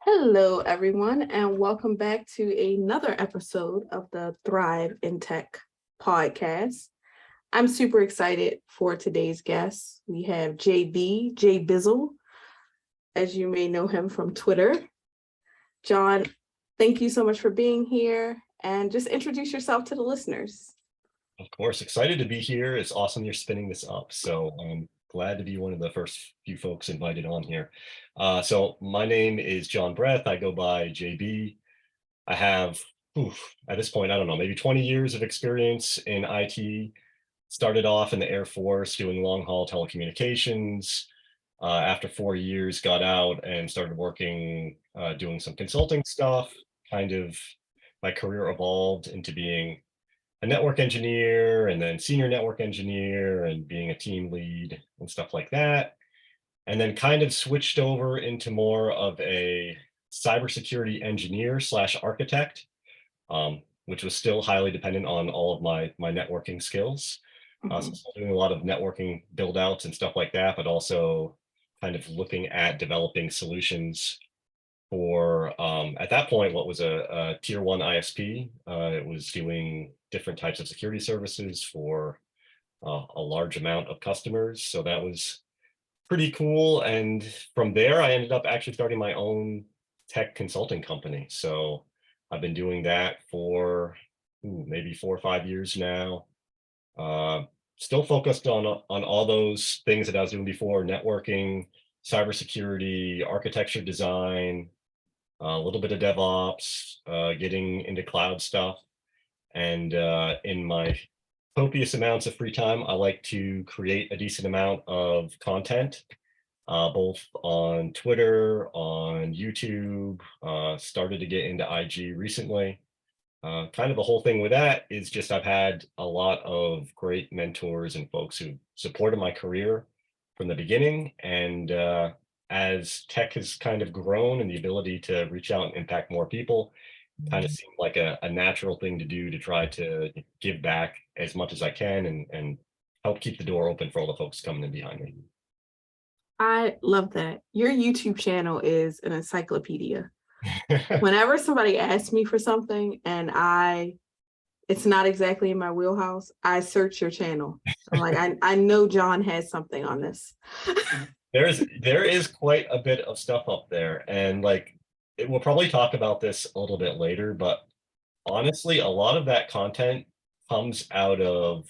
Hello, everyone, and welcome back to another episode of the Thrive in Tech podcast. I'm super excited for today's guest. We have Jay Bizzle, as you may know him from Twitter. John, thank you so much for being here, and just introduce yourself to the listeners. Of course, excited to be here. It's awesome you're spinning this up. So I'm glad to be one of the first few folks invited on here. So my name is John Breth. I go by JB. I have, at this point, I don't know, maybe 20 years of experience in IT. Started off in the Air Force doing long haul telecommunications. After 4 years, got out and started working, doing some consulting stuff. Kind of my career evolved into being a network engineer and then senior network engineer and being a team lead and stuff like that. And then kind of switched over into more of a cybersecurity engineer slash architect, which was still highly dependent on all of my networking skills. So still doing a lot of networking build outs and stuff like that, but also kind of looking at developing solutions for at that point what was a tier one ISP. It was doing different types of security services for a large amount of customers, so that was pretty cool. And from there I ended up actually starting my own tech consulting company. So I've been doing that for maybe 4 or 5 years now. Still focused on all those things that I was doing before: networking, cybersecurity, architecture design, a little bit of DevOps, getting into cloud stuff. And in my copious amounts of free time, I like to create a decent amount of content, both on Twitter, on YouTube, started to get into IG recently. Kind of the whole thing with that is just I've had a lot of great mentors and folks who supported my career from the beginning. And as tech has kind of grown and the ability to reach out and impact more people, kind of seemed like a natural thing to do, to try to give back as much as I can and help keep the door open for all the folks coming in behind me. I love that. Your YouTube channel is an encyclopedia. Whenever somebody asks me for something and it's not exactly in my wheelhouse, I search your channel. I'm like, I know John has something on this. There is quite a bit of stuff up there, and we'll probably talk about this a little bit later, but honestly, a lot of that content comes out of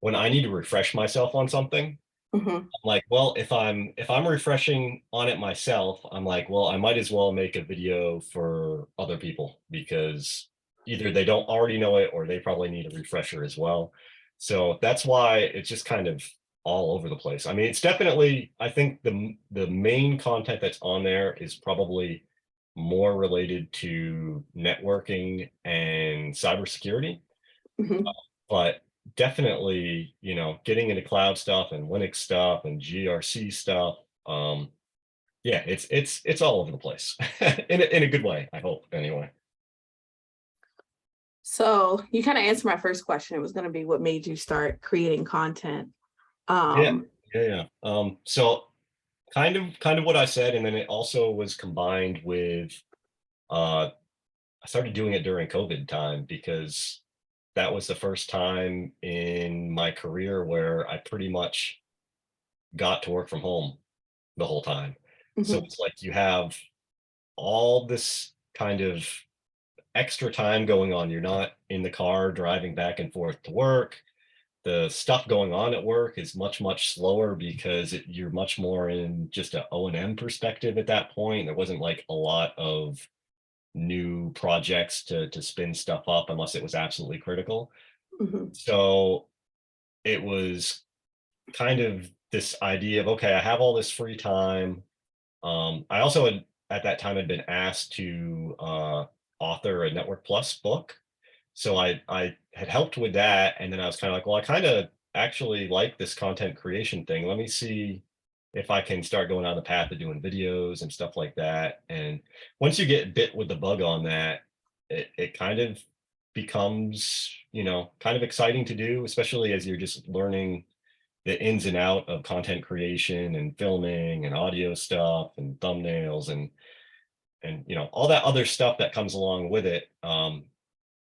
when I need to refresh myself on something. I'm like, well, if I'm refreshing on it myself, I'm like, well, I might as well make a video for other people, because either they don't already know it or they probably need a refresher as well. So that's why it's just kind of all over the place. I mean, it's definitely, I think the main content that's on there is probably more related to networking and cybersecurity. But definitely, getting into cloud stuff and Linux stuff and GRC stuff. Yeah, it's all over the place in a good way, I hope, anyway. So you kind of answered my first question. It was going to be what made you start creating content. Yeah. So kind of what I said, and then it also was combined with I started doing it during COVID time, because that was the first time in my career where I pretty much got to work from home the whole time. So it's like you have all this kind of extra time going on. You're not in the car driving back and forth to work. The stuff going on at work is much, much slower because you're much more in just an O&M perspective at that point. There wasn't like a lot of new projects to spin stuff up unless it was absolutely critical. So it was kind of this idea of, okay, I have all this free time. I also at that time had been asked to author a Network Plus book. So I had helped with that. And then I was kind of like, well, I kind of actually like this content creation thing. Let me see if I can start going down the path of doing videos and stuff like that. And once you get bit with the bug on that, it kind of becomes, kind of exciting to do, especially as you're just learning the ins and out of content creation and filming and audio stuff and thumbnails. And and all that other stuff that comes along with it.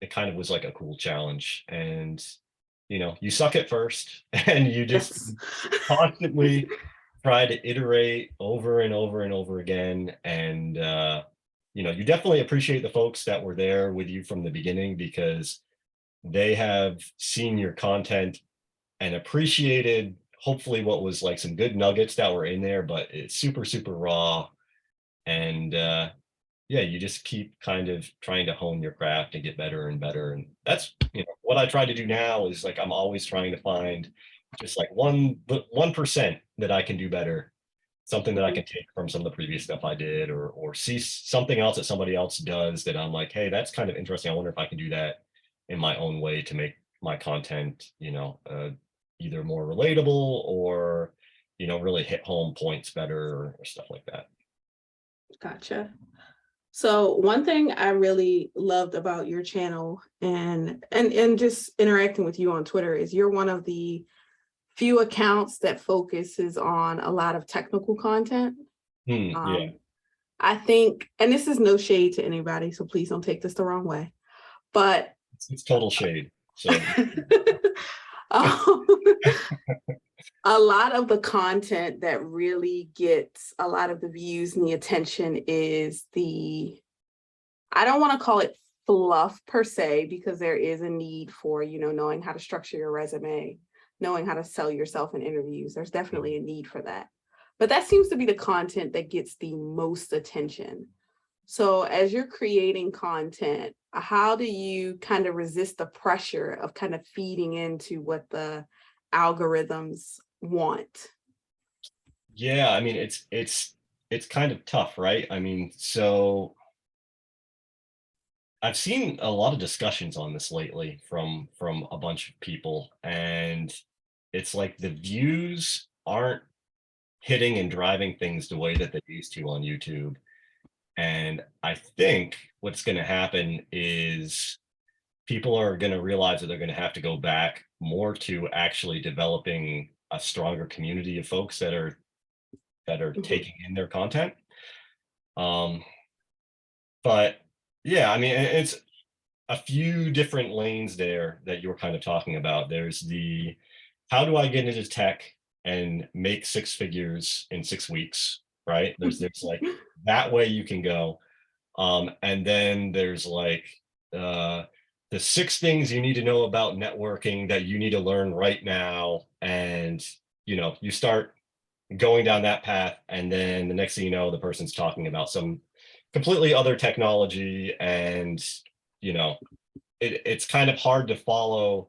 It kind of was like a cool challenge, and you suck at first, and you just Yes. constantly try to iterate over and over and over again. And you definitely appreciate the folks that were there with you from the beginning, because they have seen your content and appreciated hopefully what was like some good nuggets that were in there, but it's super, super raw. And yeah, you just keep kind of trying to hone your craft and get better and better. And that's what I try to do now is like I'm always trying to find just like 1% that I can do better, something that I Mhm. can take from some of the previous stuff I did, or see something else that somebody else does that I'm like, hey, that's kind of interesting. I wonder if I can do that in my own way to make my content, either more relatable or really hit home points better, or stuff like that. Gotcha. So one thing I really loved about your channel and just interacting with you on Twitter is you're one of the few accounts that focuses on a lot of technical content. Yeah, I think, and this is no shade to anybody, so please don't take this the wrong way, but it's total shade. So um, a lot of the content that really gets a lot of the views and the attention is I don't want to call it fluff per se, because there is a need for, knowing how to structure your resume, knowing how to sell yourself in interviews. There's definitely a need for that. But that seems to be the content that gets the most attention. So as you're creating content, how do you kind of resist the pressure of kind of feeding into what the algorithms want? yeah, I mean it's kind of tough, right? I mean, so I've seen a lot of discussions on this lately from a bunch of people, and it's like the views aren't hitting and driving things the way that they used to on YouTube. And I think what's going to happen is people are going to realize that they're going to have to go back more to actually developing a stronger community of folks that are Mhm, taking in their content. Um, but yeah, I mean, it's a few different lanes there that you're kind of talking about. There's the how do I get into tech and make six figures in 6 weeks, right? There's like that way you can go. And then there's like uh, the six things you need to know about networking that you need to learn right now. And you start going down that path, and then the next thing you know, the person's talking about some completely other technology, and you know it's kind of hard to follow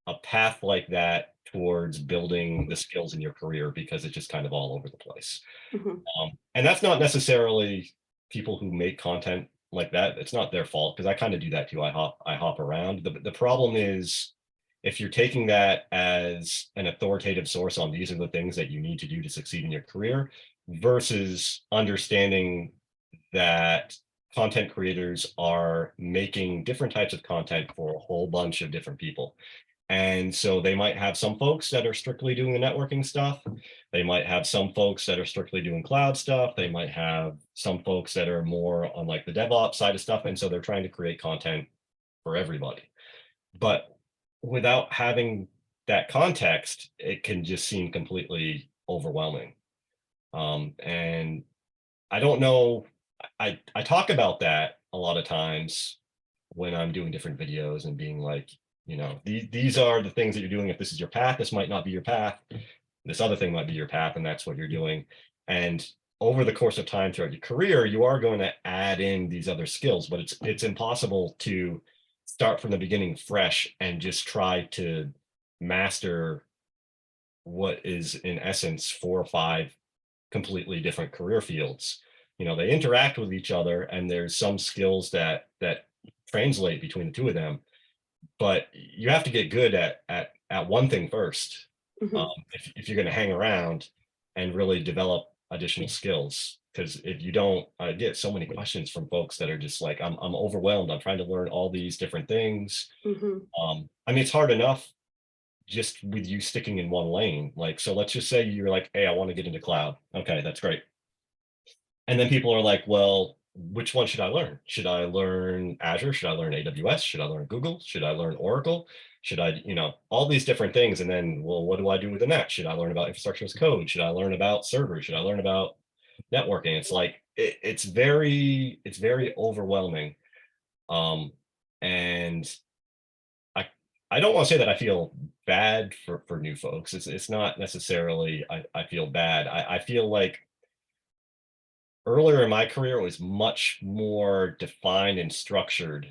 a path like that towards building the skills in your career, because it's just kind of all over the place. mhm, And that's not necessarily people who make content like that. It's not their fault, because I kind of do that too. I hop around. The problem is if you're taking that as an authoritative source on these are the things that you need to do to succeed in your career, versus understanding that content creators are making different types of content for a whole bunch of different people. And so they might have some folks that are strictly doing the networking stuff. They might have some folks that are strictly doing cloud stuff. They might have some folks that are more on like the DevOps side of stuff. And so they're trying to create content for everybody. But without having that context, it can just seem completely overwhelming. And I don't know. I talk about that a lot of times when I'm doing different videos and being like, these are the things that you're doing. If this is your path, this might not be your path. This other thing might be your path, and that's what you're doing. And over the course of time throughout your career, you are going to add in these other skills, but it's impossible to start from the beginning fresh and just try to master what is in essence 4 or 5 completely different career fields. They interact with each other, and there's some skills that translate between the two of them, but you have to get good at one thing first, mhm. if you're going to hang around and really develop additional skills. Because if you don't, I get so many questions from folks that are just like, I'm overwhelmed, I'm trying to learn all these different things. Mhm. I mean, it's hard enough just with you sticking in one lane. Like, so let's just say you're like, hey, I want to get into cloud. Okay, that's great. And then people are like, well, which one should I learn? Should I learn Azure? Should I learn AWS? Should I learn Google? Should I learn Oracle? Should I, all these different things? And then, well, what do I do within that? Should I learn about infrastructure as code? Should I learn about servers? Should I learn about networking? It's like it's very overwhelming. And I I don't want to say that I feel bad for new folks. It's not necessarily I feel bad. I feel like earlier in my career it was much more defined and structured,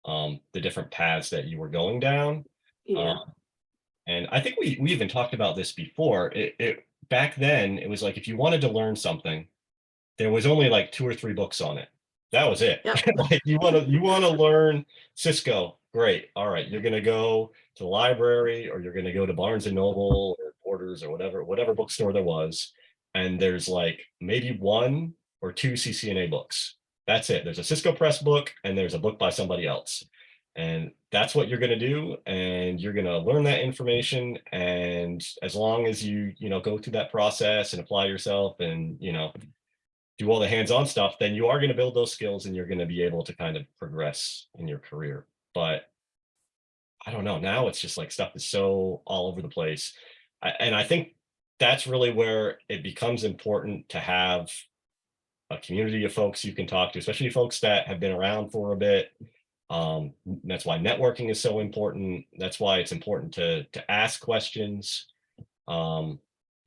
the different paths that you were going down. Yeah. Um, and I think we even talked about this before. It back then it was like if you wanted to learn something, there was only like 2 or 3 books on it. That was it. Yep. Like you wanna learn Cisco, great. All right, you're gonna go to the library or you're gonna go to Barnes& and Noble or Borders or whatever bookstore there was, and there's like maybe 1 or 2 CCNA books. That's it. There's a Cisco Press book and there's a book by somebody else. And that's what you're gonna do, and you're gonna learn that information, and as long as you go through that process and apply yourself and, do all the hands-on stuff, then you are going to build those skills and you're going to be able to kind of progress in your career. But I don't know. Now it's just like stuff is so all over the place. And I think that's really where it becomes important to have a community of folks you can talk to, especially folks that have been around for a bit. That's why networking is so important. That's why it's important to ask questions. Um,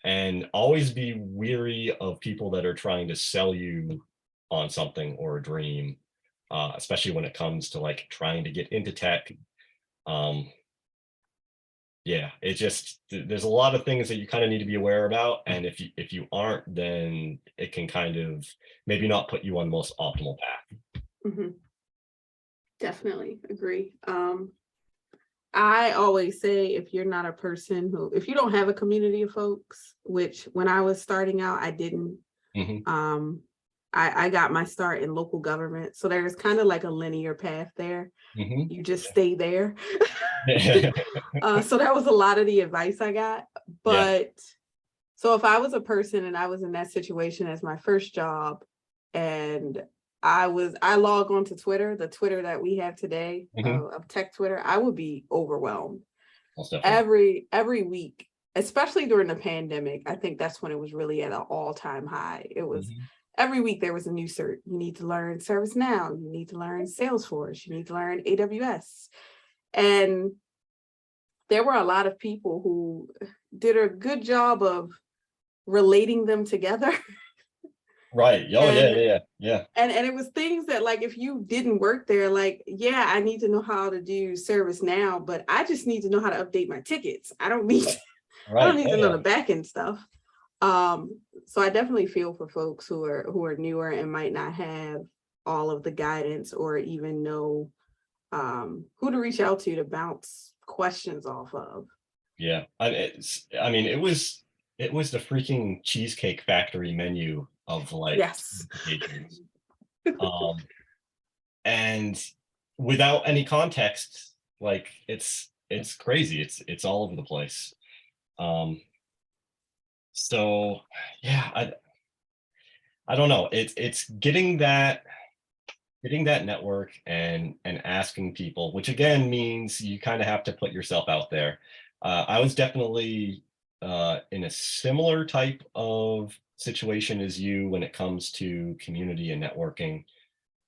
and always be weary of people that are trying to sell you on something or a dream, especially when it comes to like trying to get into tech. Um, yeah, there's a lot of things that you kind of need to be aware about, and if you aren't, then it can kind of maybe not put you on the most optimal path. Hmm. Definitely agree. I always say if you're not a person if you don't have a community of folks, which when I was starting out, I didn't. Hmm. I got my start in local government. So there's kind of like a linear path there. Hmm. You just stay there. Yeah. So that was a lot of the advice I got. Yeah. But so if I was a person and I was in that situation as my first job, and I log on to Twitter, the Twitter that we have today, Hmm. of tech Twitter, I would be overwhelmed Most definitely. every week, especially during the pandemic. I think that's when it was really at an all-time high. It was Hmm. every week there was a new cert. You need to learn ServiceNow, you need to learn Salesforce, you need to learn AWS. And there were a lot of people who did a good job of relating them together. Right. Oh yeah, and yeah, yeah, yeah. and it was things that, like, if you didn't work there, like, yeah, I need to know how to do ServiceNow, but I just need to know how to update my tickets. I don't need I don't Right. need Oh to know yeah. the back end stuff. So I definitely feel for folks who are newer and might not have all of the guidance or even know who to reach out to bounce questions off of. Yeah, I mean, it was the freaking Cheesecake Factory menu of like Yes. certifications. Um, and without any context, like it's crazy. It's all over the place. Um, so yeah, I don't know. It's getting that network and asking people, which again means you kind of have to put yourself out there. I was definitely in a similar type of situation as you when it comes to community and networking.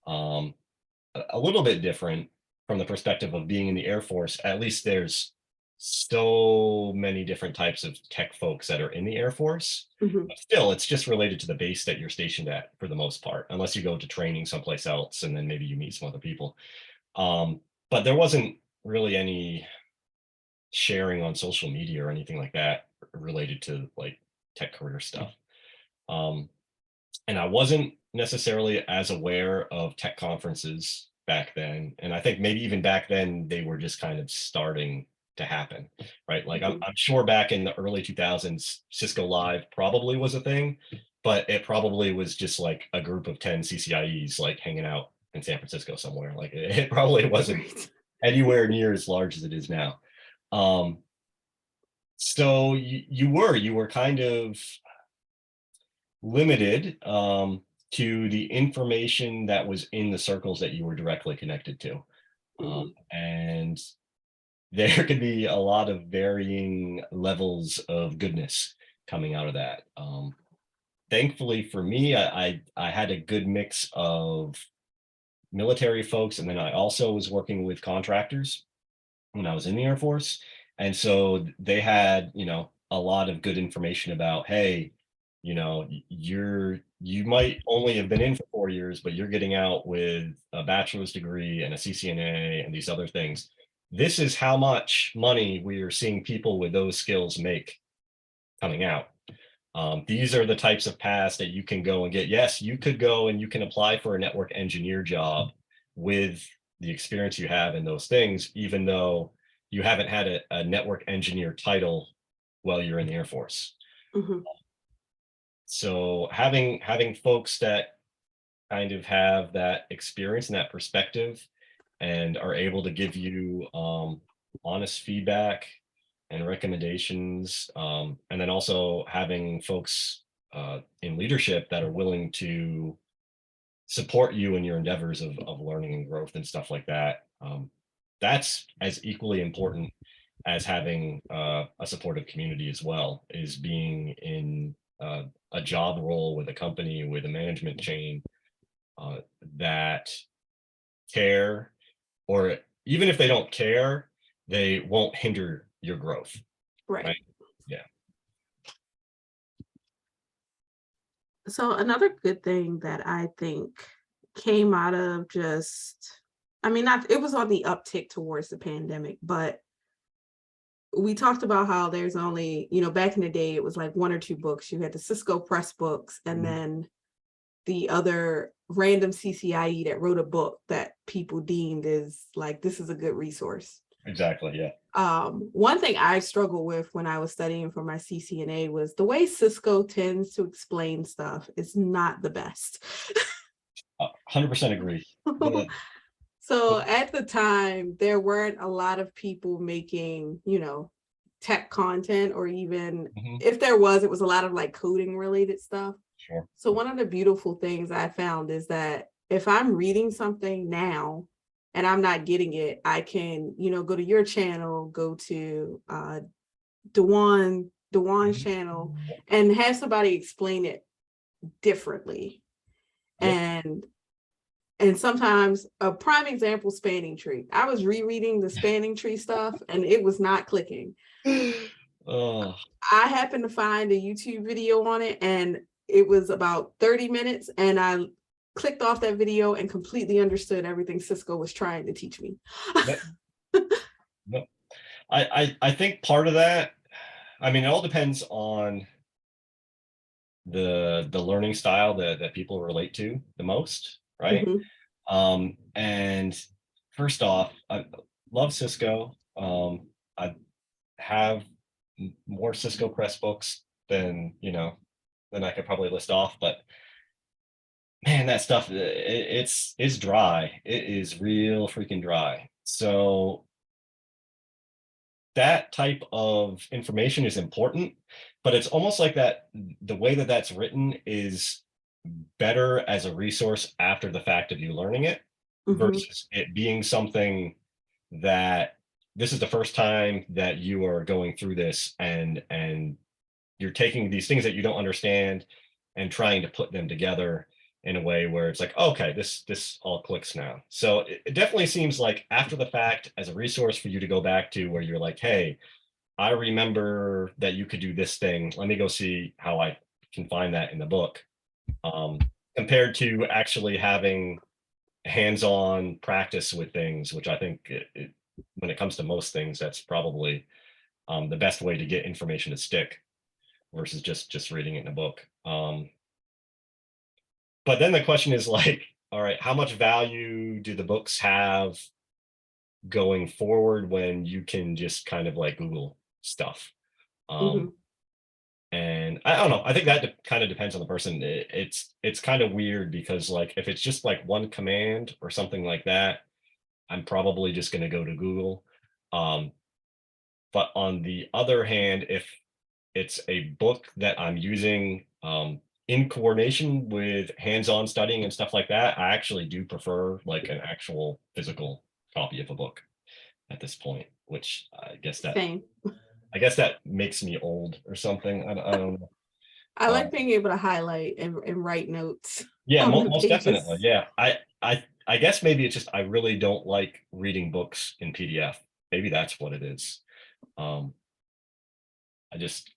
Um, a little bit different from the perspective of being in the Air Force. At least there's so many different types of tech folks that are in the Air Force. Mhm. But still, it's just related to the base that you're stationed at for the most part, unless you go to training someplace else and then maybe you meet some other people. Um, but there wasn't really any sharing on social media or anything like that related to like tech career stuff. Um, and I wasn't necessarily as aware of tech conferences back then. And I think maybe even back then they were just kind of starting to happen, right? Like I'm, Mhm. I'm sure back in the early 2000s, Cisco Live probably was a thing, but it probably was just like a group of 10 CCIEs like hanging out in San Francisco somewhere. Like it probably wasn't Right. anywhere near as large as it is now. Um, so you were kind of limited. to the information that was in the circles that you were directly connected to. Mhm. And there could be a lot of varying levels of goodness coming out of that. Thankfully for me, I had a good mix of military folks, and then I also was working with contractors when I was in the Air Force. And so they had, a lot of good information about, hey, you might only have been in for 4 years, but you're getting out with a bachelor's degree and a CCNA and these other things. This is how much money we are seeing people with those skills make coming out. These are the types of paths that you can go and get. Yes, you could go and you can apply for a network engineer job with the experience you have in those things, even though you haven't had a network engineer title while you're in the Air Force. Mhm. So having folks that kind of have that experience and that perspective and are able to give you honest feedback and recommendations, and then also having folks in leadership that are willing to support you in your endeavors of learning and growth and stuff like that. That's as equally important as having a supportive community as well, is being in a job role with a company, with a management chain uh, that care, or even if they don't care, they won't hinder your growth, Right. right? Yeah. So another good thing that I think came out of just, I mean, not it was on the uptick towards the pandemic, but we talked about how there's only, back in the day, it was like one or two books. You had the Cisco Press books, and Mhm. then the other random CCIE that wrote a book that people deemed as like, this is a good resource. Exactly. Yeah. One thing I struggled with when I was studying for my CCNA was the way Cisco tends to explain stuff is not the best. 100% agree. The, So the- at the time, there weren't a lot of people making, tech content, or even mhm, if there was, it was a lot of like coding related stuff. sure. So one of the beautiful things I found is that if I'm reading something now and I'm not getting it, I can, go to your channel, go to Dewan's Mhm. channel, and have somebody explain it differently. Yeah. And sometimes a prime example, spanning tree. I was rereading the spanning tree stuff and it was not clicking. Oh, I happened to find a YouTube video on it, and it was about 30 minutes, and I clicked off that video and completely understood everything Cisco was trying to teach me. yep, yep. I think part of that, I mean, it all depends on the learning style that people relate to the most, right? Mhm. And first off, I love Cisco. I have more Cisco Press books than I could probably list off, but man, that stuff it's dry. It is real freaking dry. So that type of information is important, but it's almost like that the way that that's written is better as a resource after the fact of you learning it Mhm. versus it being something that this is the first time that you are going through this, and you're taking these things that you don't understand and trying to put them together in a way where it's like, okay, this all clicks now. So it definitely seems like after the fact as a resource for you to go back to, where you're like, hey, I remember that you could do this thing, let me go see how I can find that in the book, um, compared to actually having hands-on practice with things, which I think when it comes to most things, that's probably the best way to get information to stick versus just reading it in a book. But then the question is like, all right, how much value do the books have going forward when you can just kind of like Google stuff? Um, Mhm. and I don't know. I think that kind of depends on the person. It's kind of weird because like if it's just like one command or something like that, I'm probably just going to go to Google. Um, but on the other hand, if it's a book that I'm using, in coordination with hands-on studying and stuff like that, I actually do prefer like an actual physical copy of a book at this point, which Same. I guess that makes me old or something. I don't know. I Uh, like being able to highlight and write notes yeah, on the most definitely. pages. Yeah, I guess maybe it's just I really don't like reading books in PDF. Maybe that's what it is. Um, I just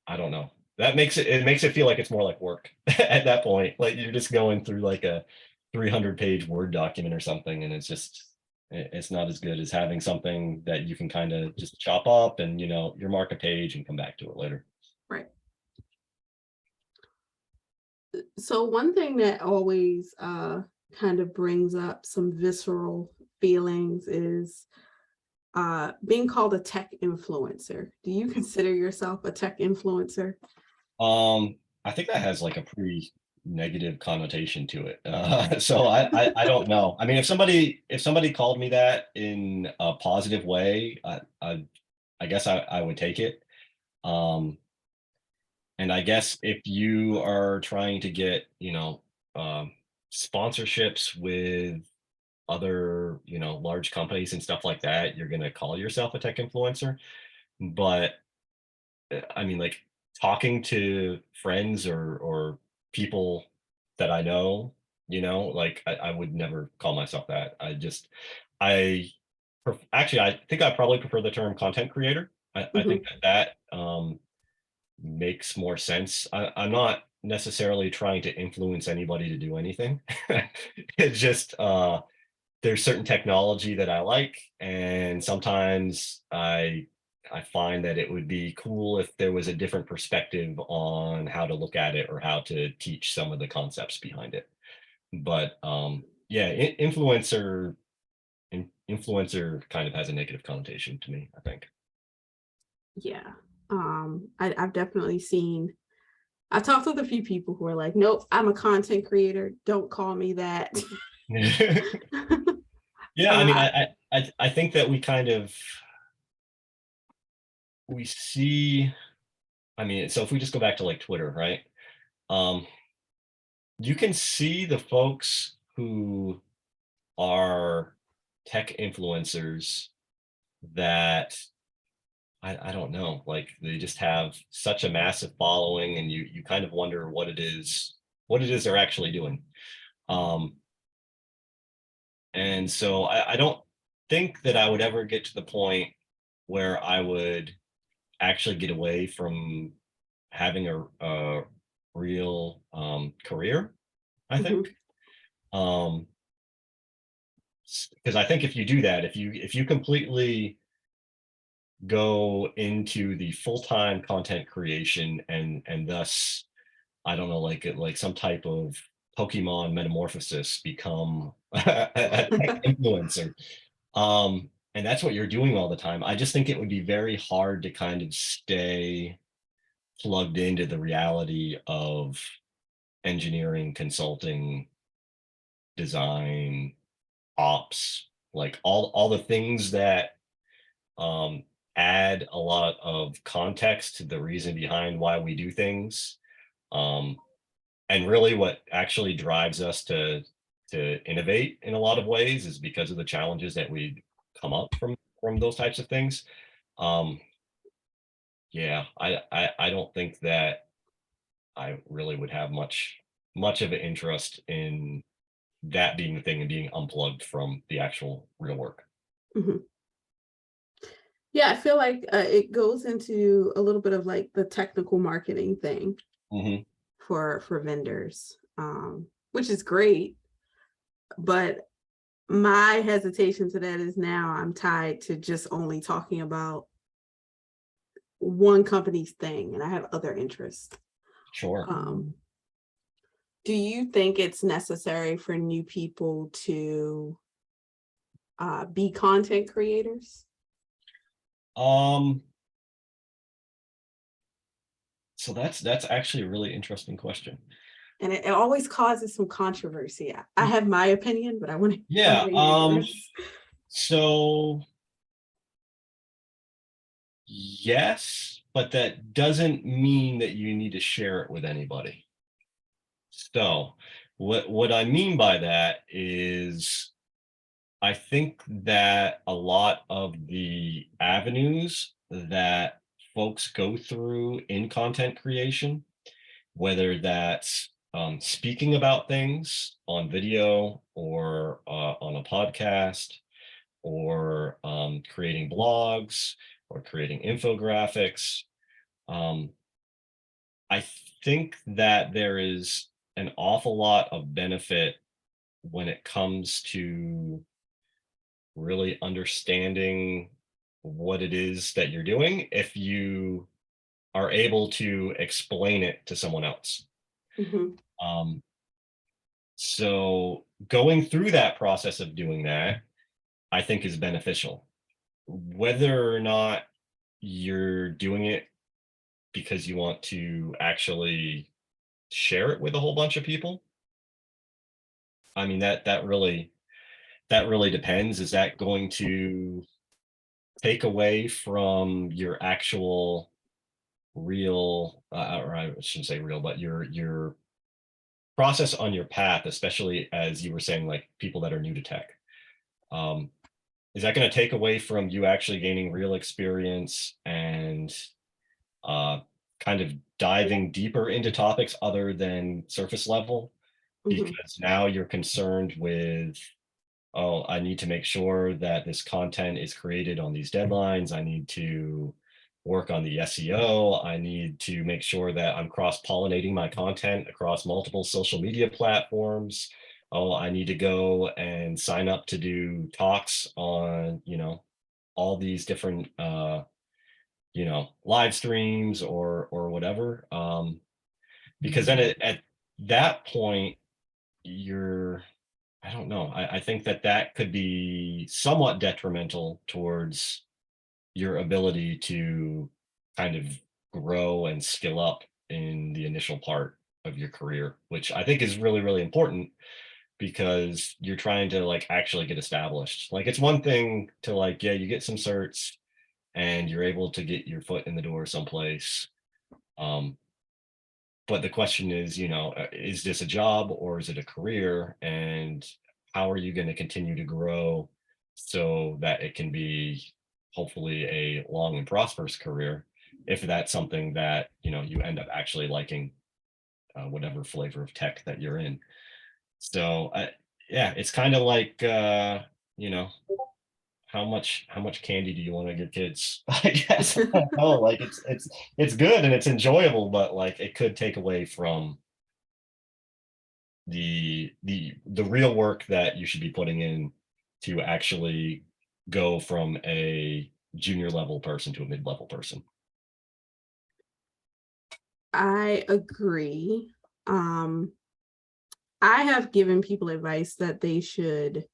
I don't know. That makes it makes it feel like it's more like work at that point. Like you're just going through like a 300-page Word document or something, and it's just it's not as good as having something that you can kind of just chop up and you mark a page and come back to it later. Right. So one thing that always kind of brings up some visceral feelings is being called a tech influencer. Do you consider yourself a tech influencer? I think that has like a pretty negative connotation to it. So I don't know. I mean, if somebody called me that in a positive way, I guess I would take it. Um, and I guess if you are trying to get um, sponsorships with other large companies and stuff like that, you're going to call yourself a tech influencer. But I mean, like talking to friends or people that I know, like I would never call myself that. I actually, I think I probably prefer the term content creator. I think Mhm. that makes more sense. I'm not necessarily trying to influence anybody to do anything. It's just there's certain technology that I like, and sometimes I find that it would be cool if there was a different perspective on how to look at it or how to teach some of the concepts behind it. But yeah, influencer kind of has a negative connotation to me, I think. Yeah. I've definitely seen, I talked with a few people who are like, nope, I'm a content creator. Don't call me that. Yeah, And I mean, I, I think that we see. I mean, so if we just go back to like Twitter, right? Um, you can see the folks who are tech influencers that I don't know, like they just have such a massive following, and you kind of wonder what it is they're actually doing. Um, and so I don't think that I would ever get to the point where I would actually get away from having a real career, I think. mhm, Um, because I think if you do that, if you completely go into the full-time content creation and thus I don't know, like some type of Pokemon metamorphosis, become a tech influencer. And that's what you're doing all the time. I just think it would be very hard to kind of stay plugged into the reality of engineering, consulting, design, ops, like all the things that um, add a lot of context to the reason behind why we do things. Um, and really what actually drives us to innovate in a lot of ways is because of the challenges that we come up from those types of things. Um, yeah, I don't think that I really would have much of an interest in that being the thing and being unplugged from the actual real work. mhm. Yeah, I feel like it goes into a little bit of like the technical marketing thing Hmm. for vendors, which is great. But my hesitation to that is now I'm tied to just only talking about one company's thing, and I have other interests. Sure. Um, do you think it's necessary for new people to be content creators? Um, so that's actually a really interesting question. And it always causes some controversy. I have my opinion, but I want Yeah. to hear yours. So yes, but that doesn't mean that you need to share it with anybody. So what I mean by that is I think that a lot of the avenues that folks go through in content creation, whether that's speaking about things on video or on a podcast, or creating blogs or creating infographics. Um, I think that there is an awful lot of benefit when it comes to really understanding what it is that you're doing if you are able to explain it to someone else. Mhm. Um, so going through that process of doing that, I think is beneficial. Whether or not you're doing it because you want to actually share it with a whole bunch of people, I mean that really depends. Is that going to take away from your actual real, or I shouldn't say real, but your process on your path, especially as you were saying, like people that are new to tech? Um, is that going to take away from you actually gaining real experience and uh, kind of diving deeper into topics other than surface level? Mhm. Because now you're concerned with, oh, I need to make sure that this content is created on these deadlines. I need to work on the SEO. I need to make sure that I'm cross-pollinating my content across multiple social media platforms. Oh, I need to go and sign up to do talks on, all these different live streams or whatever. Because then at that point, you're I don't know. I think that could be somewhat detrimental towards your ability to kind of grow and skill up in the initial part of your career, which I think is really, really important because you're trying to like actually get established. Like it's one thing to like, yeah, you get some certs and you're able to get your foot in the door someplace. Um, but the question is, is this a job or is it a career? And how are you going to continue to grow so that it can be hopefully a long and prosperous career if that's something that, you end up actually liking, whatever flavor of tech that you're in. So, yeah, it's kind of like, you know, how much candy do you want to give kids? I guess I don't know. Like it's good and it's enjoyable, but like it could take away from the real work that you should be putting in to actually go from a junior level person to a mid-level person. I agree. Um, I have given people advice that they should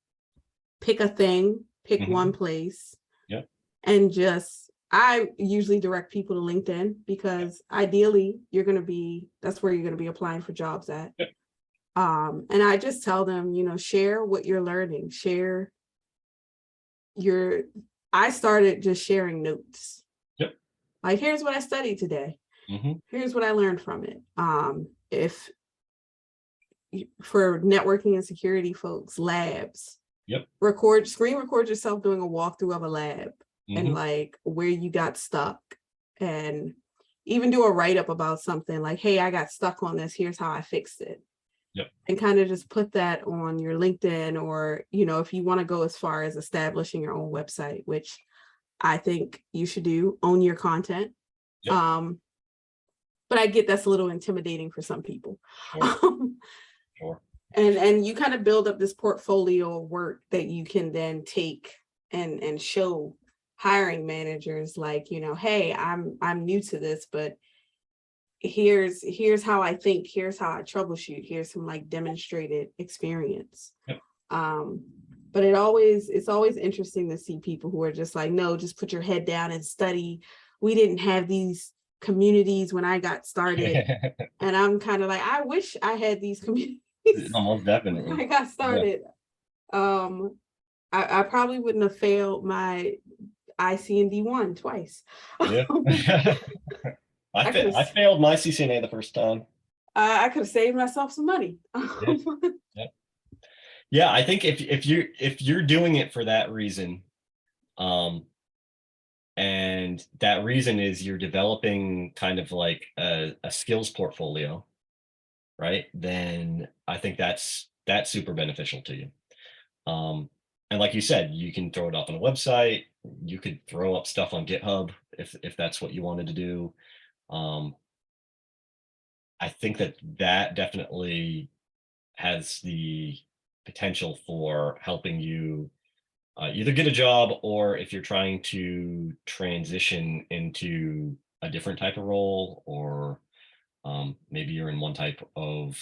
pick a thing, pick one Mhm. place, Yep. and just I usually direct people to LinkedIn because ideally that's where you're going to be applying for jobs at. Yep. And I just tell them, share what you're learning, share your I started just sharing notes. Yep. Like, here's what I studied today. Mhm. Here's what I learned from it. If For networking and security folks, labs, Yep. screen record yourself doing a walkthrough of a lab and Mhm. like where you got stuck, and even do a write-up about something like, hey, I got stuck on this, here's how I fixed it, Yep. and kind of just put that on your LinkedIn, or if you want to go as far as establishing your own website, which I think you should do, own your content. Yep. um but I get that's a little intimidating for some people. Sure. Sure. And you kind of build up this portfolio of work that you can then take and show hiring managers, like, hey, I'm new to this, but here's how I think, here's how I troubleshoot, here's some like demonstrated experience. Yep. um but it's always interesting to see people who are just like, no, just put your head down and study. We didn't have these communities when I got started. And I'm kind of like, I wish I had these communities Almost when definitely. I got Yeah. started. I probably wouldn't have failed my IC&D1 twice. Yeah. I could have I failed my CCNA the first time. I could have saved myself some money. Yeah. Yeah. Yeah, I think if you're doing it for that reason, um, and that reason is you're developing kind of like a skills portfolio, right? Then I think that's super beneficial to you. Um, and like you said, you can throw it up on a website. You could throw up stuff on GitHub if that's what you wanted to do. Um, I think that definitely has the potential for helping you either get a job, or if you're trying to transition into a different type of role, or maybe you're in one type of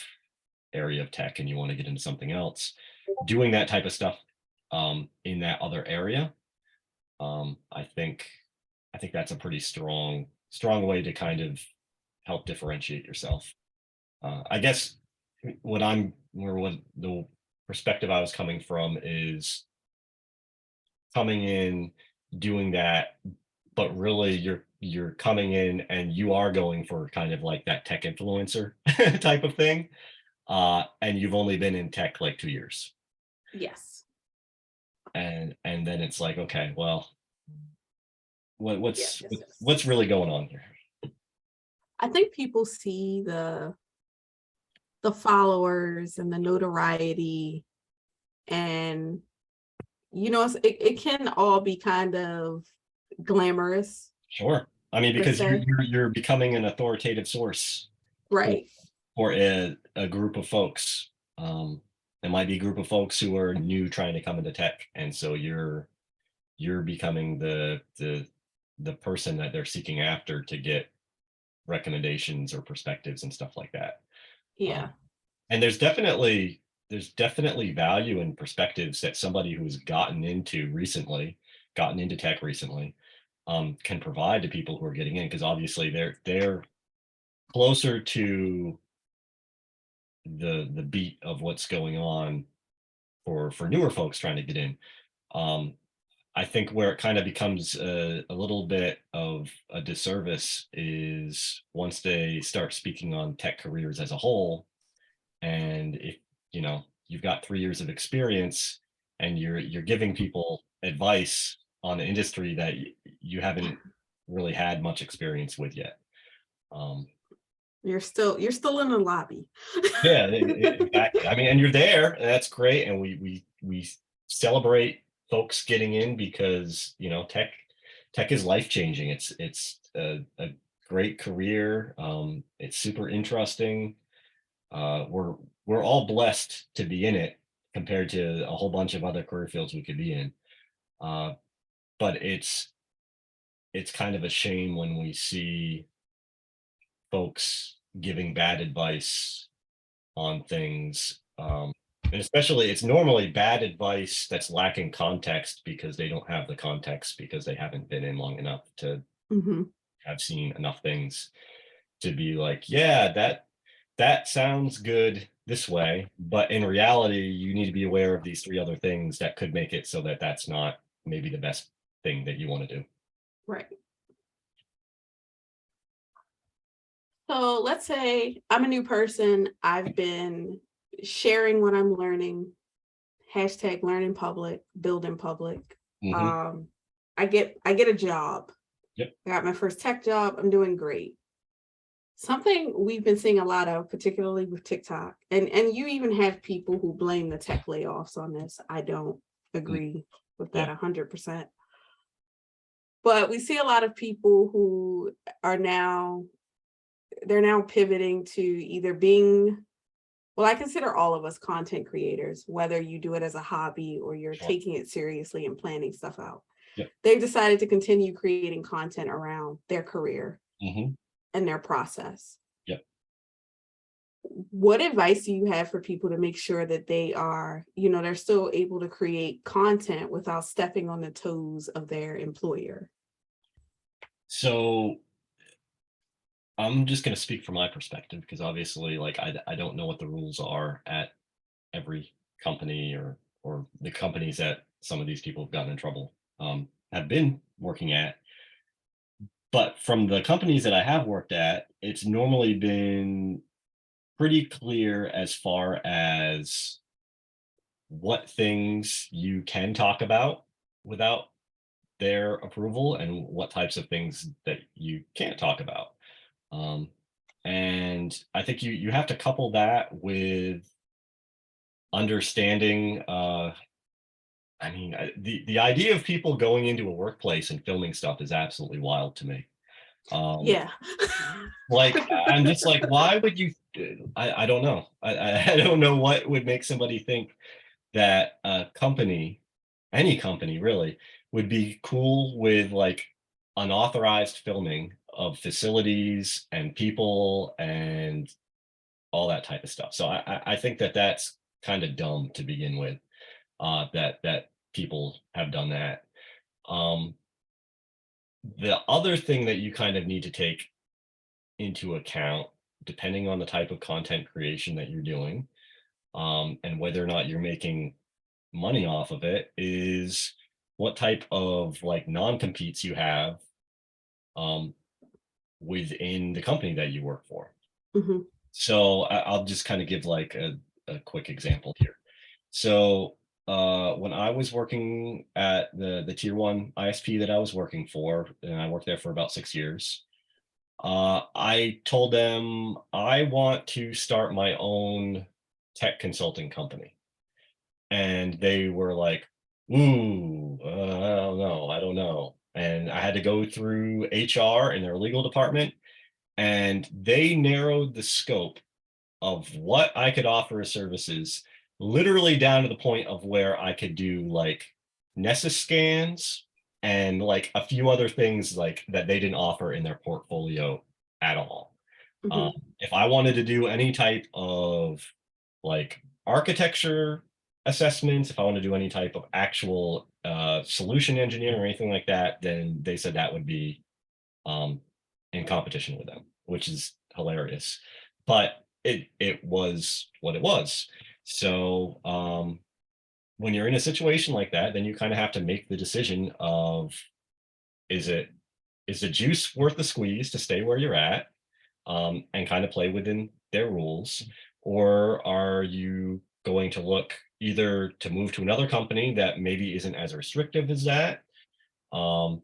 area of tech and you want to get into something else, doing that type of stuff in that other area. I think that's a pretty strong way to kind of help differentiate yourself. I guess what the perspective I was coming from is coming in, doing that, but really you're coming in and you are going for kind of like that tech influencer type of thing. And you've only been in tech like 2 years. Yes. And then it's like, okay, well, Yes, yes, yes. what's really going on here? I think people see the followers and the notoriety, and it can all be kind of glamorous Sure. I mean, per because you're se. you're you're becoming an authoritative source for Right. a group of folks. It might be a group of folks who are new trying to come into tech, and so you're becoming the person that they're seeking after to get recommendations or perspectives and stuff like that. Yeah. Um, and there's definitely value in perspectives that somebody who's gotten into tech recently, can provide to people who are getting in, because obviously they're closer to the beat of what's going on for newer folks trying to get in. Um, I think where it kind of becomes a little bit of a disservice is once they start speaking on tech careers as a whole, and if you've got 3 years of experience and you're giving people advice on the industry that you haven't really had much experience with yet. Um, You're still in the lobby. yeah, exactly. I mean, and you're there, and that's great, and we celebrate folks getting in, because tech is life changing. It's a great career. It's super interesting. We're all blessed to be in it compared to a whole bunch of other career fields we could be in. Uh, but it's kind of a shame when we see folks giving bad advice on things. And especially, it's normally bad advice that's lacking context, because they don't have the context, because they haven't been in long enough to Hmm. have seen enough things to be like, yeah, that sounds good this way, but in reality, you need to be aware of these three other things that could make it so that that's not maybe the best thing that you want to do. Right. So let's say I'm a new person. I've been sharing what I'm learning, hashtag learn in public, build in public. Hmm. Um, I get a job. Yep. I got my first tech job. I'm doing great. Something we've been seeing a lot of, particularly with TikTok, and you even have people who blame the tech layoffs on this. I don't Mm. agree with that Yeah. 100%. But we see a lot of people who are now they're now pivoting to either being, well, I consider all of us content creators, whether you do it as a hobby or you're Sure. taking it seriously and planning stuff out. Yep. They've decided to continue creating content around their career Hmm. and their process. Yep. What advice do you have for people to make sure that they're still able to create content without stepping on the toes of their employer? So I'm just going to speak from my perspective, because obviously, like, I don't know what the rules are at every company, or the companies that some of these people have gotten in trouble have been working at. But from the companies that I have worked at, it's normally been pretty clear as far as what things you can talk about without their approval and what types of things that you can't talk about. Um, and I think you have to couple that with understanding. The idea of people going into a workplace and filming stuff is absolutely wild to me. Um, Yeah. like I'm just like, why would you? I don't know. I don't know what would make somebody think that a company, any company really, would be cool with like unauthorized filming of facilities and people and all that type of stuff. So I think that that's kind of dumb to begin with. That people have done that. Um, the other thing that you kind of need to take into account, depending on the type of content creation that you're doing, and whether or not you're making money off of it, is what type of like non-competes you have um, within the company that you work for. Mhm. So I'll just kind of give like a quick example here. So when I was working at the tier one ISP that I was working for, and I worked there for about 6 years, I told them I want to start my own tech consulting company. And they were like, ooh, I don't know. And I had to go through HR and their legal department, and they narrowed the scope of what I could offer as services, literally down to the point of where I could do like Nessus scans and like a few other things like that they didn't offer in their portfolio at all. Um, Mhm. if I wanted to do any type of like architecture assessments, if I want to do any type of actual solution engineering or anything like that, then they said that would be um, in competition with them, which is hilarious. But it was what it was. So when you're in a situation like that, then you kind of have to make the decision of is it is the juice worth the squeeze to stay where you're at and kind of play within their rules, or are you going to look either to move to another company that maybe isn't as restrictive as that, um,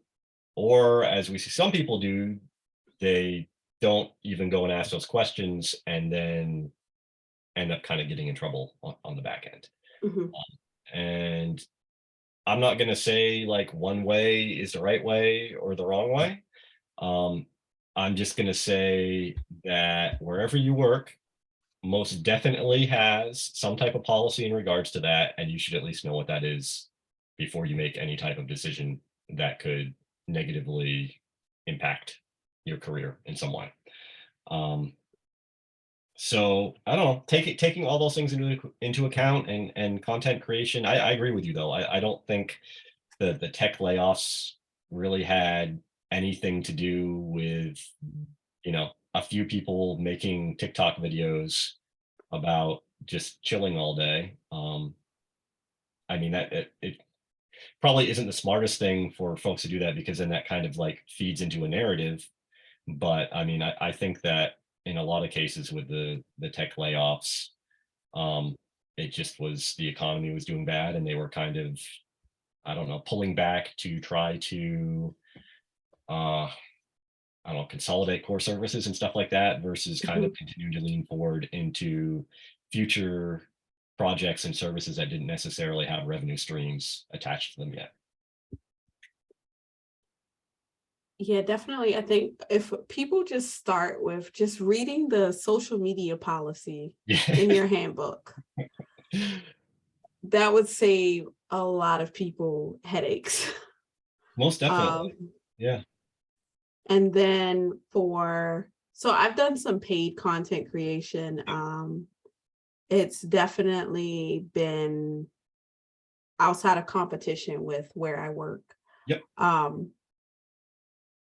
or as we see some people do, they don't even go and ask those questions and then end up kind of getting in trouble on the back end. Mhm. And I'm not going to say like one way is the right way or the wrong way. Um, I'm just going to say that wherever you work, most definitely has some type of policy in regards to that, and you should at least know what that is before you make any type of decision that could negatively impact your career in some way. Um, so I don't know, taking all those things into account and content creation. I agree with you though. I don't think the tech layoffs really had anything to do with a few people making TikTok videos about just chilling all day. I mean that it probably isn't the smartest thing for folks to do that because then that kind of like feeds into a narrative. But I mean, I think that in a lot of cases with the tech layoffs, um, it just was the economy was doing bad and they were kind of, I don't know, pulling back to try to I don't know, consolidate core services and stuff like that versus kind of Mhm. continuing to lean forward into future projects and services that didn't necessarily have revenue streams attached to them yet. Yeah, definitely. I think if people just start with just reading the social media policy Yeah, in your handbook, that would save a lot of people headaches. most definitely. Um, Yeah. and then so I've done some paid content creation. It's definitely been outside of competition with where I work. Yep. Um,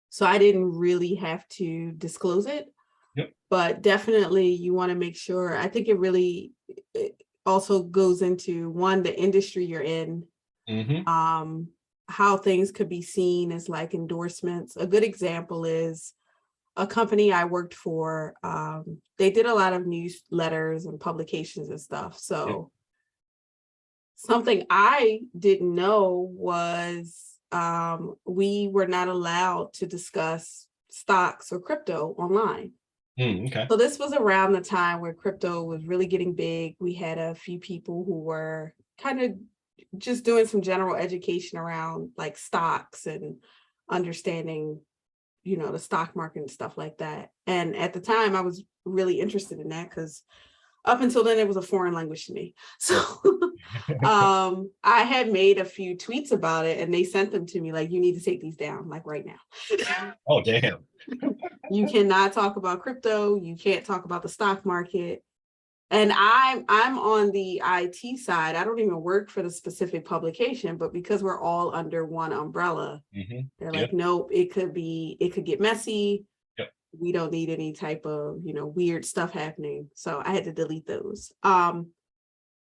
so I didn't really have to disclose it, Yep. but definitely you want to make sure. I think it also goes into one, the industry you're in, Hmm. how things could be seen as like endorsements. A good example is a company I worked for, they did a lot of newsletters and publications and stuff. Yeah. So something I didn't know was we were not allowed to discuss stocks or crypto online. Okay. So this was around the time where crypto was really getting big. We had a few people who were kind of just doing some general education around like stocks and understanding, the stock market and stuff like that. And at the time I was really interested in that because up until then it was a foreign language to me. So I had made a few tweets about it and they sent them to me like, you need to take these down like right now. Oh, damn. You cannot talk about crypto, you can't talk about the stock market. And I'm on the IT side. I don't even work for the specific publication, but because we're all under one umbrella, they're Yeah. like, nope, it could get messy. Yep. We don't need any type of, weird stuff happening. So I had to delete those.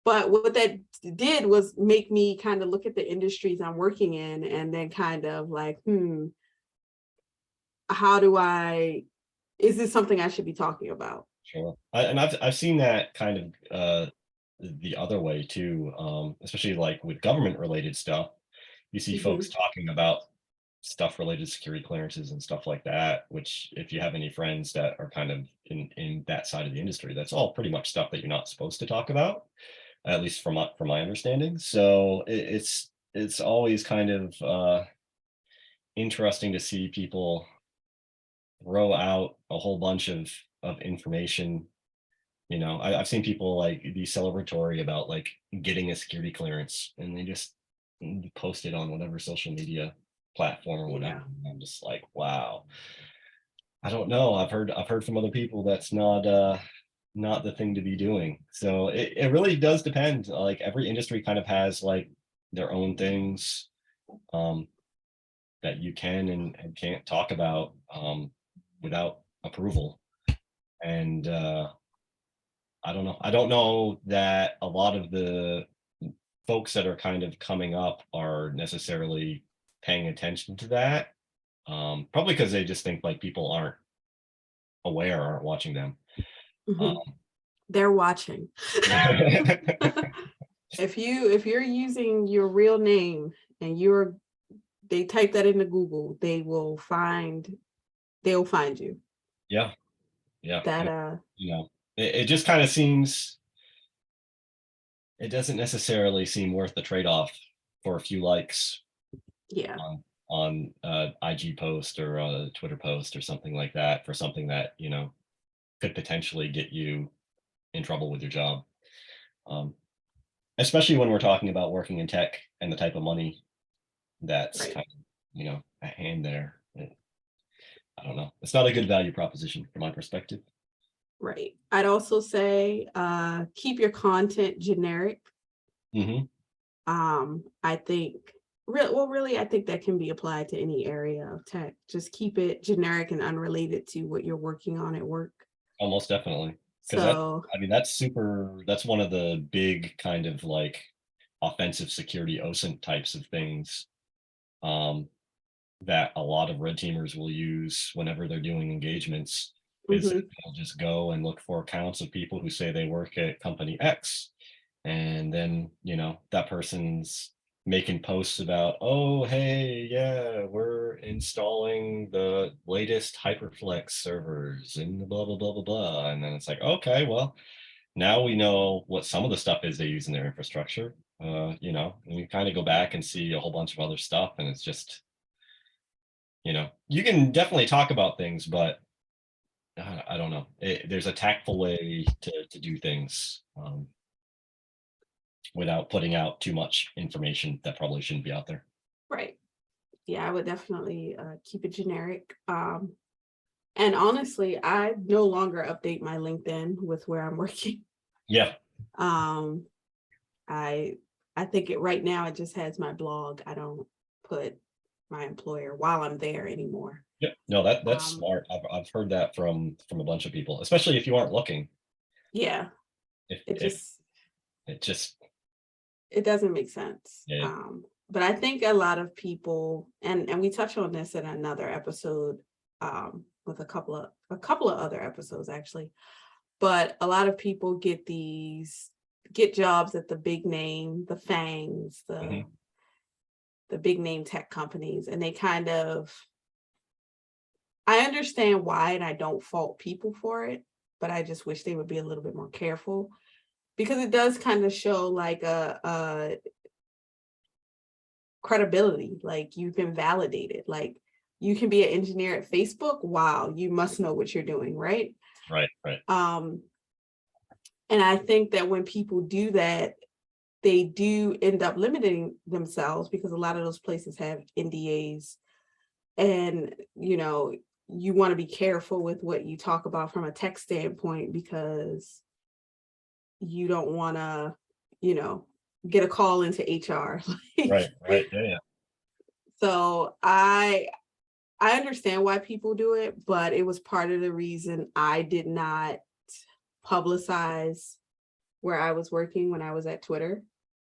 But what that did was make me kind of look at the industries I'm working in and then kind of like, is this something I should be talking about? Sure. And I've seen that kind of the other way too, especially like with government related stuff. You see folks Mhm. talking about stuff related to security clearances and stuff like that, which if you have any friends that are kind of in that side of the industry, that's all pretty much stuff that you're not supposed to talk about, at least from my understanding. So it's always kind of interesting to see people throw out a whole bunch of information. I've seen people like be celebratory about like getting a security clearance, and they just post it on whatever social media platform or whatever. Yeah. And I'm just like, wow. I don't know. I've heard from other people that's not the thing to be doing. So it really does depend. Like every industry kind of has like their own things um, that you can and can't talk about without approval. And I don't know. I don't know that a lot of the folks that are kind of coming up are necessarily paying attention to that. Probably because they just think like people aren't aware, aren't watching them. Um, Mhm. They're watching. If you're using your real name and they type that into Google, they'll find you. yeah, yeah. That And, it just kind of seems it doesn't necessarily seem worth the trade-off for a few likes yeah. on IG post or a Twitter post or something like that for something that could potentially get you in trouble with your job. Um, Especially when we're talking about working in tech and the type of money that's Right. kind of at hand there. I don't know. It's not a good value proposition from my perspective. Right. I'd also say keep your content generic. Hmm. I think really I think that can be applied to any area of tech. Just keep it generic and unrelated to what you're working on at work. Almost definitely. Because So, I mean, that's one of the big kind of like offensive security OSINT types of things um, that a lot of red teamers will use whenever they're doing engagements is that mhm, they'll just go and look for accounts of people who say they work at company X. And then, that person's making posts about, oh, hey, yeah, we're installing the latest Hyperflex servers and blah, blah, blah, blah, blah. And then it's like, okay, well, now we know what some of the stuff is they use in their infrastructure. And we kind of go back and see a whole bunch of other stuff. And it's just, you can definitely talk about things, but I don't know. There's a tactful way to do things without putting out too much information that probably shouldn't be out there. right. Yeah, I would definitely keep it generic. And honestly, I no longer update my LinkedIn with where I'm working. Yeah. Um, I I think it right now it just has my blog. I don't put my employer while I'm there anymore. Yeah. No, that's Um, smart. I've heard that from a bunch of people, especially if you aren't looking. yeah, it If just it just it doesn't make sense. yeah. But I think a lot of people, and we touch on this in another episode, with a couple of other episodes actually. But a lot of people get jobs at the big name, the FANGs, Mhm. the big name tech companies, and they kind of, I understand why, and I don't fault people for it, but I just wish they would be a little bit more careful because it does kind of show like a credibility, like you've been validated. Like you can be an engineer at Facebook. Wow, you must know what you're doing, right? Right, right. And I think that when people do that, they do end up limiting themselves because a lot of those places have NDAs, and you want to be careful with what you talk about from a tech standpoint because you don't want to, you know, get a call into HR. Right, right. Yeah, yeah. So I understand why people do it, but it was part of the reason I did not publicize where I was working when I was at Twitter.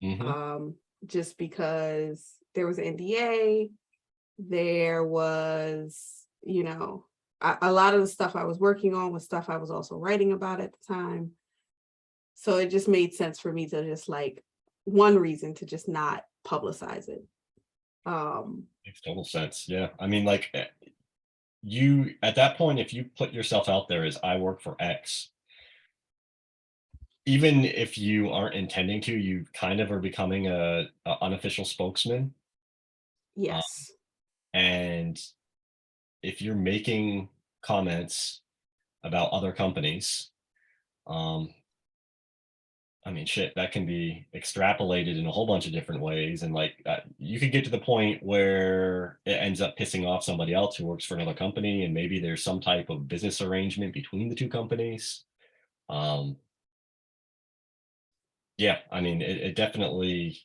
Mhm. Just because there was an NDA, there was, a lot of the stuff I was working on was stuff I was also writing about at the time. So it just made sense for me to just like one reason to just not publicize it. Makes total sense. Yeah. I mean, like you at that point, if you put yourself out there as I work for X, even if you aren't intending to, you kind of are becoming a unofficial spokesman. Uh, yes. and if you're making comments about other companies, um, I mean, shit, that can be extrapolated in a whole bunch of different ways. And like, you could get to the point where it ends up pissing off somebody else who works for another company. And maybe there's some type of business arrangement between the two companies. Um, yeah, I mean, it definitely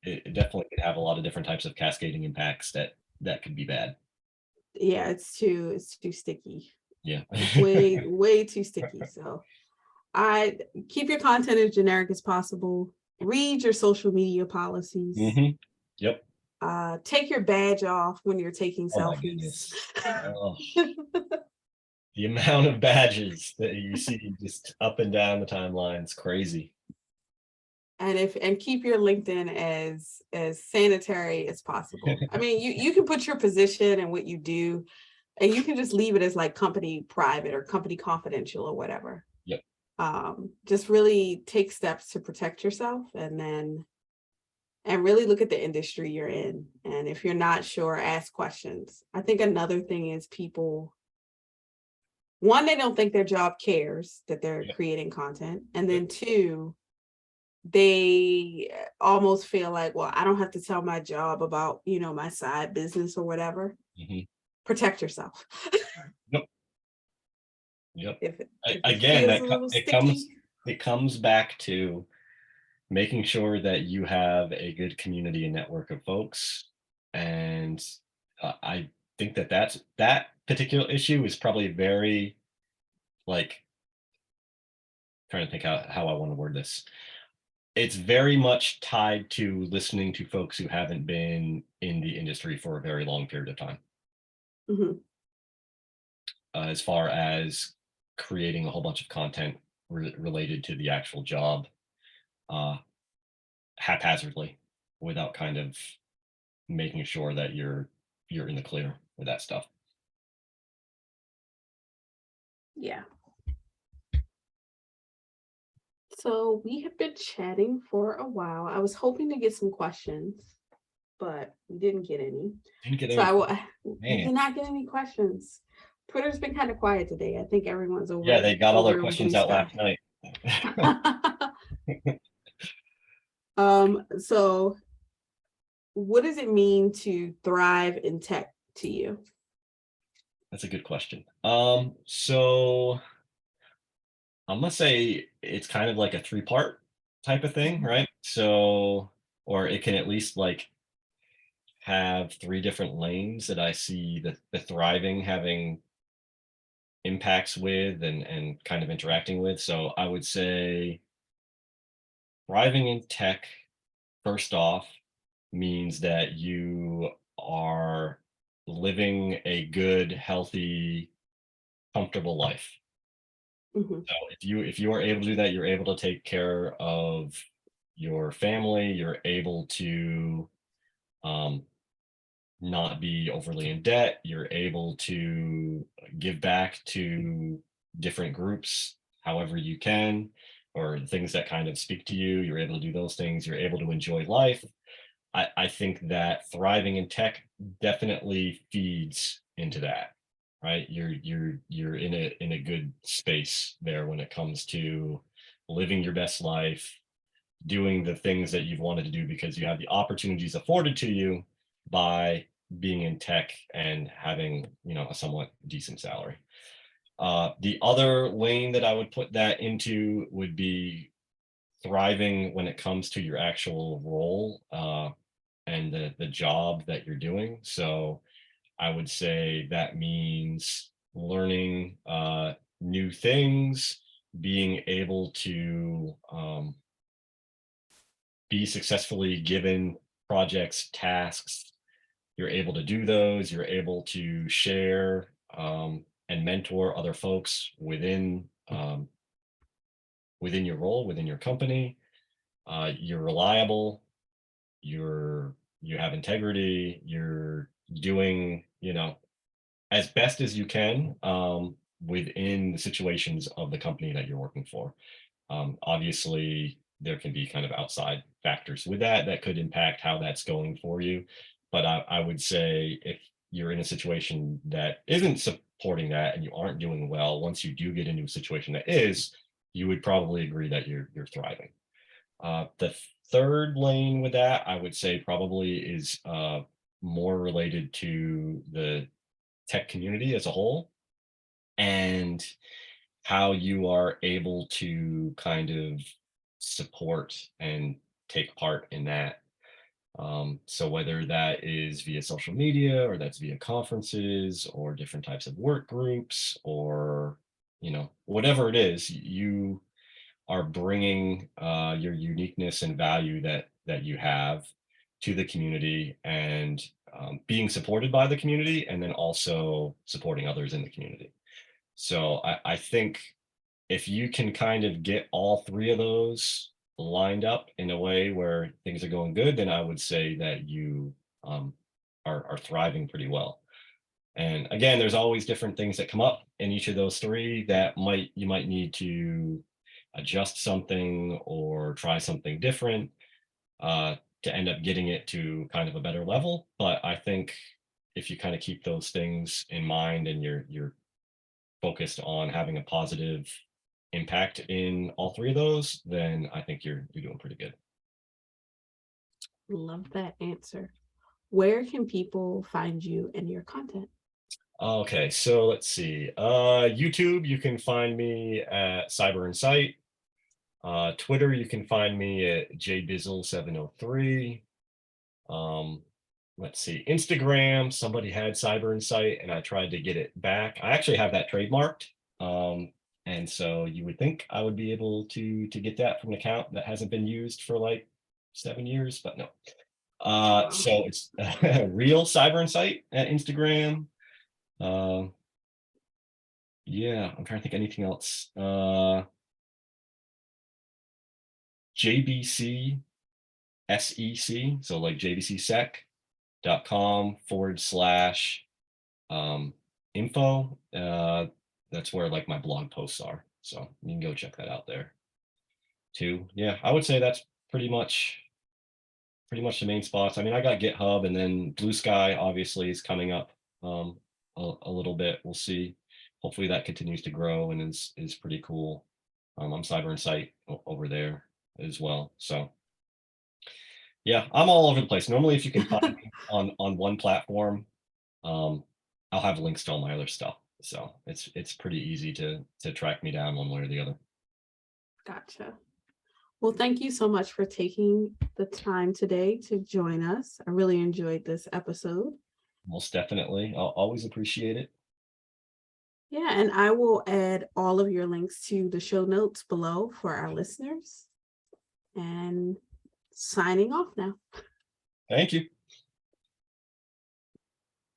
could have a lot of different types of cascading impacts that could be bad. Yeah, it's too sticky. Yeah. It's way too sticky. So I keep your content as generic as possible. Read your social media policies. Hmm. Yep. Take your badge off when you're taking Oh my selfies. goodness. Oh, the amount of badges that you see just up and down the timeline is crazy. And keep your LinkedIn as sanitary as possible. I mean, you can put your position and what you do, and you can just leave it as like company private or company confidential or whatever. Yep. Just really take steps to protect yourself, and really look at the industry you're in. And if you're not sure, ask questions. I think another thing is people, one, they don't think their job cares that they're Yep. creating content. And Yep. then two, they almost feel like, well, I don't have to tell my job about, my side business or whatever. Hmm. Protect yourself. Yep. Yep. If it Again, feels a little sticky. it comes back to making sure that you have a good community and network of folks. And I think that particular issue is probably very, like, trying to think how I want to word this. It's very much tied to listening to folks who haven't been in the industry for a very long period of time, Mhm. as far as creating a whole bunch of content related to the actual job, uh, haphazardly, without kind of making sure that you're in the clear with that stuff. Yeah. So we have been chatting for a while. I was hoping to get some questions, but we didn't get any. Didn't get So any. we Man, did not get any questions. Twitter's been kind of quiet today. I think everyone's yeah, they got all their over in questions Blue out Sky. last night. So what does it mean to thrive in tech to you? That's a good question. So I'm gonna say it's kind of like a three-part type of thing, Mhm. right? So, or it can at least like have three different lanes that I see the thriving having impacts with and kind of interacting with. So I would say thriving in tech, first off, means that you are living a good, healthy, comfortable life. Mhm. So if you are able to do that, you're able to take care of your family, you're able to um, not be overly in debt, you're able to give back to different groups however you can, or the things that kind of speak to you, you're able to do those things, you're able to enjoy life. I think that thriving in tech definitely feeds into that, right? You're in a good space there when it comes to living your best life, doing the things that you've wanted to do because you have the opportunities afforded to you by being in tech and having, a somewhat decent salary. The other lane that I would put that into would be thriving when it comes to your actual role, and the job that you're doing. So I would say that means learning new things, being able to be successfully given projects, tasks. You're able to do those. You're able to share and mentor other folks within your role, within your company. You're reliable. You have integrity. You're doing as best as you can within the situations of the company that you're working for. Obviously, there can be kind of outside factors with that could impact how that's going for you. But I would say if you're in a situation that isn't supporting that and you aren't doing well, once you do get into a situation that is, you would probably agree that you're thriving. The third lane with that, I would say probably is more related to the tech community as a whole and how you are able to kind of support and take part in that. So whether that is via social media or that's via conferences or different types of work groups or whatever it is, you are bringing your uniqueness and value that you have to the community and being supported by the community and then also supporting others in the community. So I think if you can kind of get all three of those lined up in a way where things are going good, then I would say that you um, are thriving pretty well. And again, there's always different things that come up in each of those three that you might need to adjust something or try something different uh, to end up getting it to kind of a better level. But I think if you kind of keep those things in mind and you're focused on having a positive impact in all three of those, then I think you're doing pretty good. Love that answer. Where can people find you and your content? Okay, so let's see. YouTube, you can find me at Cyber Insight. Twitter, you can find me at jbizzle703. Um, let's see. Instagram, somebody had Cyber Insight and I tried to get it back. I actually have that trademarked. And so you would think I would be able to get that from an account that hasn't been used for like 7 years, but no. Wow. So it's real Cyber Insight at Instagram. Um, yeah, I'm trying to think anything else. JBC SEC, so like jbcsec.com/info. That's where like my blog posts are. So you can go check that out there too. Yeah, I would say that's pretty much the main spots. I mean, I got GitHub and then Blue Sky obviously is coming up a little bit. We'll see. Hopefully that continues to grow and is pretty cool. I'm Cyber Insight over there as well. So yeah, I'm all over the place. Normally, if you can find me on one platform, um, I'll have links to all my other stuff. So it's pretty easy to track me down one way or the other. Gotcha. Well, thank you so much for taking the time today to join us. I really enjoyed this episode. Most definitely. I'll always appreciate it. Yeah, and I will add all of your links to the show notes below for our listeners. And signing off now. Thank you.